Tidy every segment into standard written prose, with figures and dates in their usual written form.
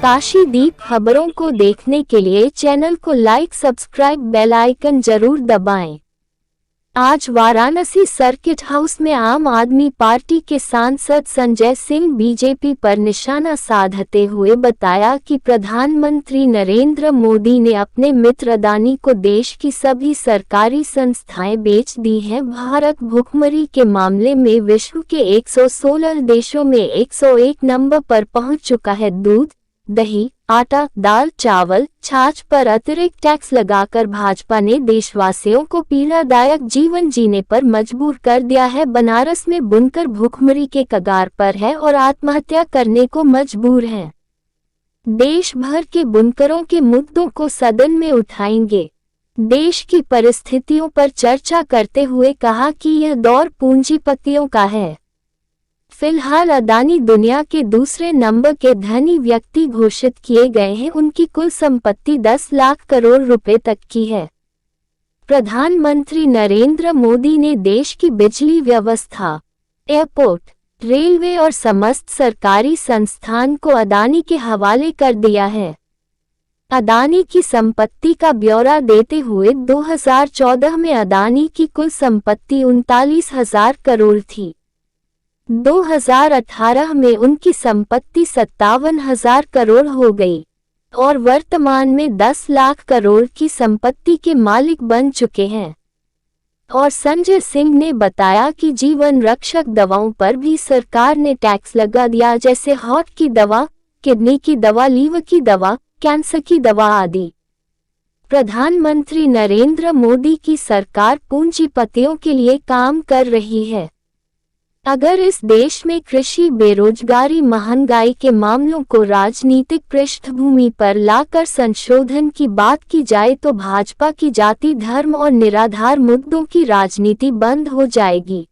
काशीदीप खबरों को देखने के लिए चैनल को लाइक सब्सक्राइब बेल आइकन जरूर दबाएं। आज वाराणसी सर्किट हाउस में आम आदमी पार्टी के सांसद संजय सिंह बीजेपी पर निशाना साधते हुए बताया कि प्रधानमंत्री नरेंद्र मोदी ने अपने मित्र अदानी को देश की सभी सरकारी संस्थाएं बेच दी हैं। भारत भुखमरी के मामले में विश्व के 116 देशों में 101 नंबर पर पहुंच चुका है। दूध, दही, आटा, दाल, चावल, छाछ पर अतिरिक्त टैक्स लगाकर भाजपा ने देशवासियों को पीड़ादायक जीवन जीने पर मजबूर कर दिया है। बनारस में बुनकर भुखमरी के कगार पर है और आत्महत्या करने को मजबूर है। देश भर के बुनकरों के मुद्दों को सदन में उठाएंगे। देश की परिस्थितियों पर चर्चा करते हुए कहा कि यह दौर पूंजीपतियों का है। फिलहाल अदानी दुनिया के दूसरे नंबर के धनी व्यक्ति घोषित किए गए हैं। उनकी कुल संपत्ति 10 लाख करोड़ रुपए तक की है। प्रधानमंत्री नरेंद्र मोदी ने देश की बिजली व्यवस्था, एयरपोर्ट, रेलवे और समस्त सरकारी संस्थान को अदानी के हवाले कर दिया है। अदानी की संपत्ति का ब्यौरा देते हुए 2014 में अदानी की कुल संपत्ति 39,000 करोड़ थी। 2018 में उनकी संपत्ति 57,000 करोड़ हो गई और वर्तमान में 10 लाख करोड़ की संपत्ति के मालिक बन चुके हैं। और संजय सिंह ने बताया कि जीवन रक्षक दवाओं पर भी सरकार ने टैक्स लगा दिया, जैसे हार्ट की दवा, किडनी की दवा, लीवर की दवा, कैंसर की दवा आदि। प्रधानमंत्री नरेंद्र मोदी की सरकार पूंजीपतियों के लिए काम कर रही है। अगर इस देश में कृषि, बेरोजगारी, महंगाई के मामलों को राजनीतिक पृष्ठभूमि पर लाकर संशोधन की बात की जाए तो भाजपा की जाति, धर्म और निराधार मुद्दों की राजनीति बंद हो जाएगी।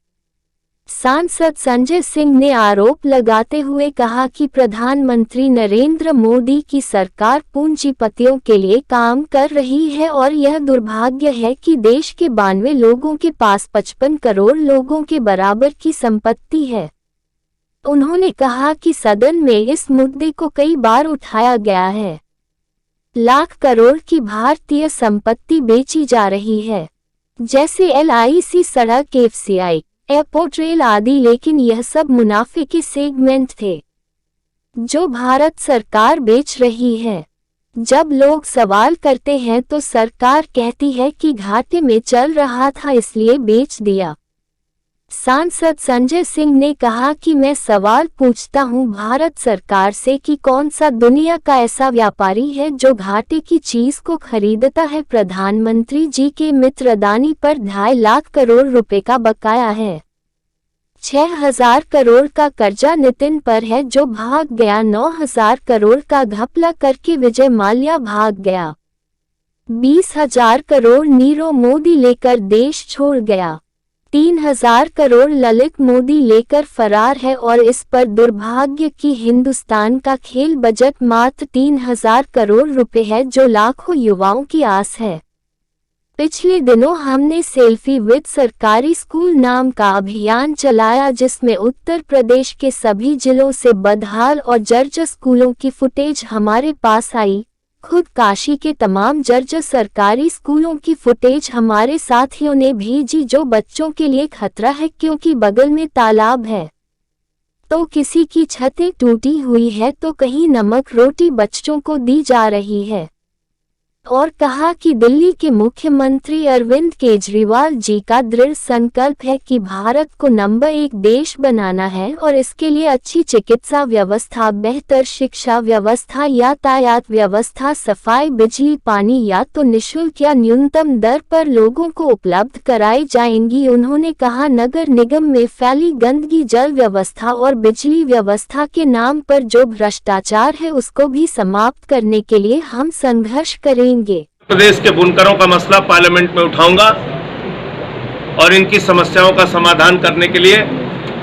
सांसद संजय सिंह ने आरोप लगाते हुए कहा कि प्रधानमंत्री नरेंद्र मोदी की सरकार पूंजीपतियों के लिए काम कर रही है और यह दुर्भाग्य है कि देश के 92 लोगों के पास 55 करोड़ लोगों के बराबर की संपत्ति है। उन्होंने कहा कि सदन में इस मुद्दे को कई बार उठाया गया है। लाख करोड़ की भारतीय संपत्ति बेची जा रही है, जैसे LIC, सड़क, FCI, एयरपोर्ट, रेल आदि, लेकिन यह सब मुनाफे के सेगमेंट थे जो भारत सरकार बेच रही है। जब लोग सवाल करते हैं तो सरकार कहती है कि घाटे में चल रहा था इसलिए बेच दिया। सांसद संजय सिंह ने कहा कि मैं सवाल पूछता हूं भारत सरकार से कि कौन सा दुनिया का ऐसा व्यापारी है जो घाटे की चीज को खरीदता है। प्रधानमंत्री जी के मित्र अदानी पर 2.5 लाख करोड़ रुपए का बकाया है। 6,000 करोड़ का कर्जा नितिन पर है जो भाग गया। 9,000 करोड़ का घपला करके विजय माल्या भाग गया। 20,000 करोड़ नीरव मोदी लेकर देश छोड़ गया। 3,000 करोड़ ललित मोदी लेकर फरार है और इस पर दुर्भाग्य कि हिंदुस्तान का खेल बजट मात्र 3,000 करोड़ रुपए है जो लाखों युवाओं की आस है। पिछले दिनों हमने सेल्फी विद सरकारी स्कूल नाम का अभियान चलाया जिसमें उत्तर प्रदेश के सभी जिलों से बदहाल और जर्जर स्कूलों की फुटेज हमारे पास आई। खुद काशी के तमाम जर्जर सरकारी स्कूलों की फुटेज हमारे साथियों ने भेजी जो बच्चों के लिए खतरा है क्योंकि बगल में तालाब है, तो किसी की छतें टूटी हुई है तो कहीं नमक रोटी बच्चों को दी जा रही है। और कहा कि दिल्ली के मुख्यमंत्री अरविंद केजरीवाल जी का दृढ़ संकल्प है कि भारत को नंबर 1 देश बनाना है और इसके लिए अच्छी चिकित्सा व्यवस्था, बेहतर शिक्षा व्यवस्था, यातायात व्यवस्था, सफाई, बिजली, पानी या तो निःशुल्क या न्यूनतम दर पर लोगों को उपलब्ध कराई जाएंगी। उन्होंने कहा नगर निगम में फैली गंदगी, जल व्यवस्था और बिजली व्यवस्था के नाम पर जो भ्रष्टाचार है उसको भी समाप्त करने के लिए हम संघर्ष करेंगे। प्रदेश के बुनकरों का मसला पार्लियामेंट में उठाऊंगा और इनकी समस्याओं का समाधान करने के लिए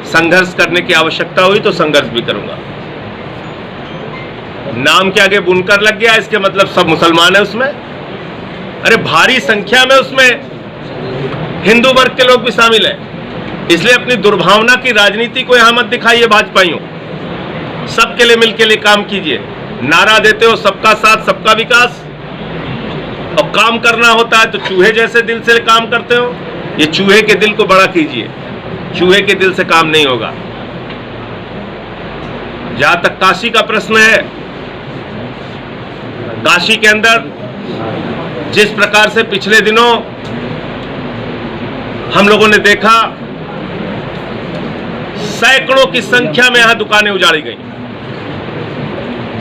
संघर्ष करने की आवश्यकता हुई तो संघर्ष भी करूंगा। नाम के आगे बुनकर लग गया इसके मतलब सब मुसलमान है उसमें? अरे भारी संख्या में उसमें हिंदू वर्ग के लोग भी शामिल हैं, इसलिए अपनी दुर्भावना की राजनीति को यहां मत दिखाइए। भाजपाइयों, सबके लिए मिलके लिए काम कीजिए। नारा देते हो सबका साथ सबका विकास, और काम करना होता है तो चूहे जैसे दिल से काम करते हो। ये चूहे के दिल को बड़ा कीजिए, चूहे के दिल से काम नहीं होगा। जहां तक काशी का प्रश्न है, काशी के अंदर जिस प्रकार से पिछले दिनों हम लोगों ने देखा, सैकड़ों की संख्या में यहां दुकानें उजाड़ी गई,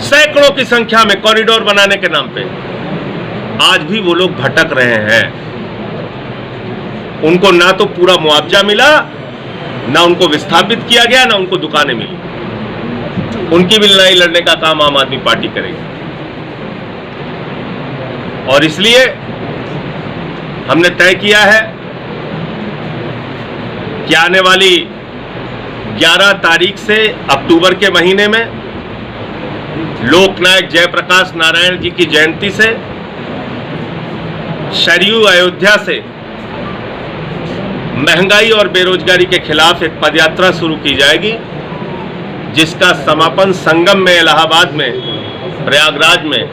सैकड़ों की संख्या में कॉरिडोर बनाने के नाम पे। आज भी वो लोग भटक रहे हैं। उनको ना तो पूरा मुआवजा मिला, ना उनको विस्थापित किया गया, ना उनको दुकानें मिली। उनकी भी लड़ाई लड़ने का काम आम आदमी पार्टी करेगी। और इसलिए हमने तय किया है कि आने वाली 11 तारीख से अक्टूबर के महीने में लोकनायक जयप्रकाश नारायण जी की जयंती से सरयू अयोध्या से महंगाई और बेरोजगारी के खिलाफ एक पदयात्रा शुरू की जाएगी, जिसका समापन संगम में इलाहाबाद में प्रयागराज में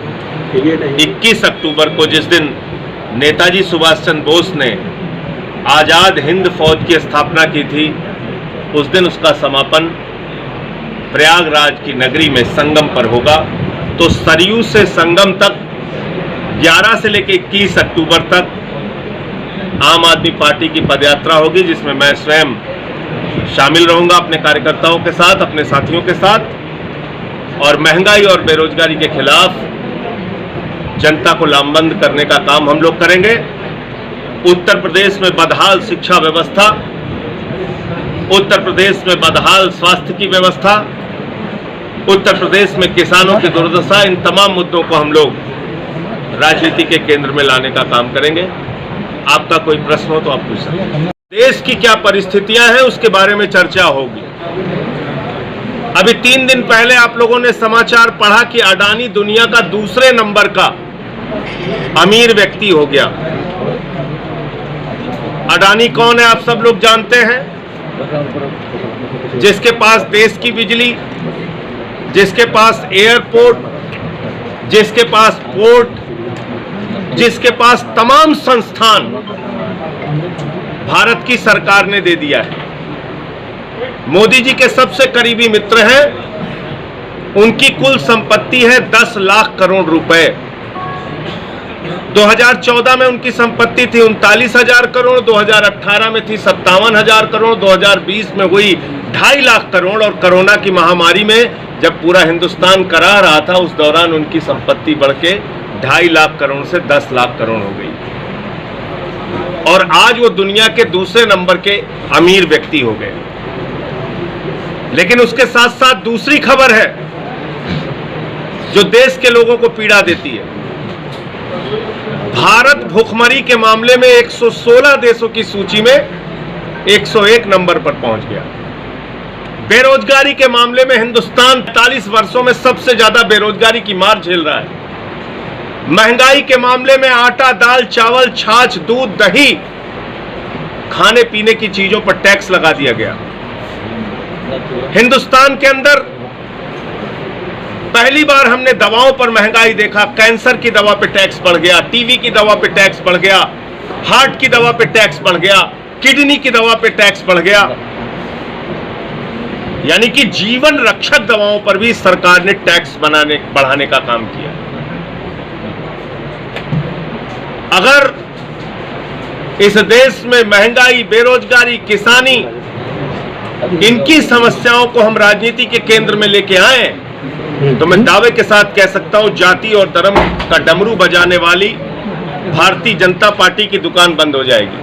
21 अक्टूबर को, जिस दिन नेताजी सुभाष चंद्र बोस ने आजाद हिंद फौज की स्थापना की थी, उस दिन उसका समापन प्रयागराज की नगरी में संगम पर होगा। तो सरयू से संगम तक 11 से लेकर 21 अक्टूबर तक आम आदमी पार्टी की पदयात्रा होगी, जिसमें मैं स्वयं शामिल रहूंगा अपने कार्यकर्ताओं के साथ, अपने साथियों के साथ। और महंगाई और बेरोजगारी के खिलाफ जनता को लामबंद करने का काम हम लोग करेंगे। उत्तर प्रदेश में बदहाल शिक्षा व्यवस्था, उत्तर प्रदेश में बदहाल स्वास्थ्य की व्यवस्था, उत्तर प्रदेश में किसानों की दुर्दशा, इन तमाम मुद्दों को हम लोग राजनीति के केंद्र में लाने का काम करेंगे। आपका कोई प्रश्न हो तो आप पूछ सकते हैं। देश की क्या परिस्थितियां हैं उसके बारे में चर्चा होगी। अभी 3 दिन पहले आप लोगों ने समाचार पढ़ा कि अडानी दुनिया का दूसरे नंबर का अमीर व्यक्ति हो गया। अडानी कौन है आप सब लोग जानते हैं? जिसके पास देश की बिजली, जिसके पास एयरपोर्ट, जिसके पास पोर्ट, जिसके पास तमाम संस्थान भारत की सरकार ने दे दिया है। मोदी जी के सबसे करीबी मित्र हैं, उनकी कुल संपत्ति है 10 लाख करोड़ रुपए। 2014 में उनकी संपत्ति थी 39,000 करोड़, 2018 में थी 57,000 करोड़, 2020 में हुई 2.5 लाख करोड़, और कोरोना की महामारी में जब पूरा हिंदुस्तान करा रहा था, उस दौरान उनकी संपत्ति बढ़ के 2.5 लाख करोड़ से 10 लाख करोड़ हो गई। और आज वो दुनिया के दूसरे नंबर के अमीर व्यक्ति हो गए। लेकिन उसके साथ साथ दूसरी खबर है जो देश के लोगों को पीड़ा देती है। भारत भुखमरी के मामले में 116 देशों की सूची में 101 नंबर पर पहुंच गया। बेरोजगारी के मामले में हिंदुस्तान 45 वर्षों में सबसे ज्यादा बेरोजगारी की मार झेल रहा है। महंगाई के मामले में आटा, दाल, चावल, छाछ, दूध, दही, खाने पीने की चीजों पर टैक्स लगा दिया गया। हिंदुस्तान के अंदर पहली बार हमने दवाओं पर महंगाई देखा। कैंसर की दवा पे टैक्स बढ़ गया, टीबी की दवा पे टैक्स बढ़ गया, हार्ट की दवा पे टैक्स बढ़ गया, किडनी की दवा पे टैक्स बढ़ गया। यानी कि जीवन रक्षक दवाओं पर भी सरकार ने टैक्स बढ़ाने का काम किया। अगर इस देश में महंगाई, बेरोजगारी, किसानी, इनकी समस्याओं को हम राजनीति के केंद्र में लेके आए, तो मैं दावे के साथ कह सकता हूं, जाति और धर्म का डमरू बजाने वाली भारतीय जनता पार्टी की दुकान बंद हो जाएगी।